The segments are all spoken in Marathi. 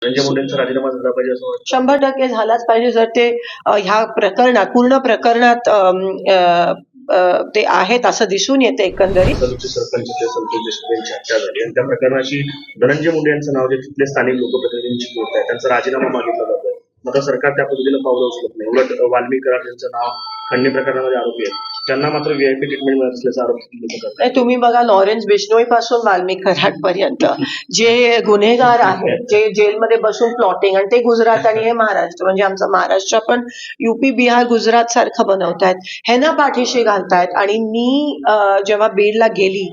धनंजय मुंडेंचा राजीनामा झाला पाहिजे असं वाटतं? 100% झालाच पाहिजे. जर ते ह्या प्रकरणात पूर्ण प्रकरणात ते आहेत असं दिसून येते एकंदरीत. सलूचे सरपंच संतोष देशमुख यांची हत्या झाली आणि त्या प्रकरणाशी धनंजय मुंडे यांचं नाव जे तिथले स्थानिक लोकप्रतिनिधींची जोडत आहे, त्यांचा राजीनामा मागितला जातोय. मात्र सरकार त्या पद्धतीनं पावलं उचलत नाही. उलट वाल्मिक कराड यांचं नाव खंडणी प्रकरणामध्ये आरोपी आहेत, त्यांना मात्र व्हीआयपी ट्रीटमेंट मिळत असल्याचा आरोप नाही, तुम्ही बघा, लॉरेन्स बिश्नोई पासून वाल्मिक कराड पर्यंत जे गुन्हेगार आहेत, जे जेलमध्ये बसून प्लॉटिंग, आणि ते गुजरात आणि हे महाराष्ट्र, म्हणजे आमचं महाराष्ट्र पण युपी बिहार गुजरात सारखं बनवतायत, ह्यांना पाठीशी घालतायत. आणि मी जेव्हा बीडला गेली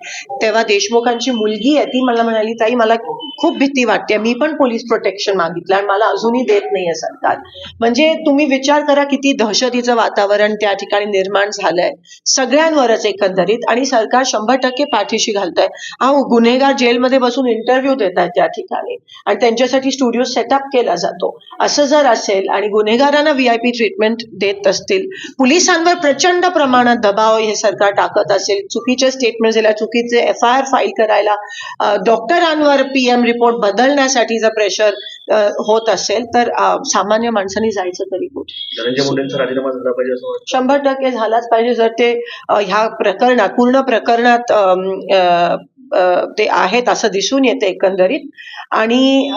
तेव्हा देशमुखांची मुलगी आहे, ती मला म्हणाली, ताई मला खूप भीती वाटते, मी पण पोलीस प्रोटेक्शन मागितलं आणि मला अजूनही देत नाहीये सरकार. म्हणजे तुम्ही विचार करा किती दहशतीचं वातावरण त्या ठिकाणी निर्माण झालंय सगळ्यांवरच एकंदरीत, आणि सरकार 100% पाठीशी घालतंय. गुन्हेगार जेलमध्ये बसून इंटरव्ह्यू देत आहेत त्या ठिकाणी आणि त्यांच्यासाठी स्टुडिओ सेटअप केला जातो. असं जर असेल आणि गुन्हेगारांना व्हीआयपी ट्रीटमेंट देत असतील, पोलिसांवर प्रचंड प्रमाणात दबाव हे सरकार टाकत असेल, चुकीचे स्टेटमेंट दिल्या, चुकीचे FIR फाईल करायला, डॉक्टरांवर PM रिपोर्ट बदलण्यासाठी जर प्रेशर होत असेल, तर सामान्य माणसांनी जायचं तरी कुठे? धनंजय मुंडेंचा राजीनामा झाला पाहिजे असं वाटतं? 100% झालाच पाहिजे. जर ते ह्या प्रकरणात पूर्ण प्रकरणात ते आहेत असं दिसून येते एकंदरीत. आणि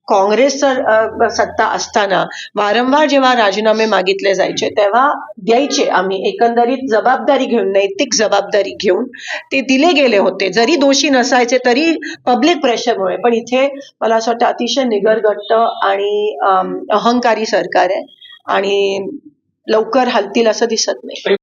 काँग्रेस सत्ता असताना वारंवार जेव्हा राजीनामे मागितले जायचे तेव्हा द्यायचे आम्ही, एकंदरीत जबाबदारी घेऊन, नैतिक जबाबदारी घेऊन ते दिले गेले होते, जरी दोषी नसायचे तरी पब्लिक प्रेशरमुळे. पण इथे मला असं वाटतं अतिशय निगरगट्ट आणि अहंकारी सरकार आहे आणि लवकर हलतील असं दिसत नाही.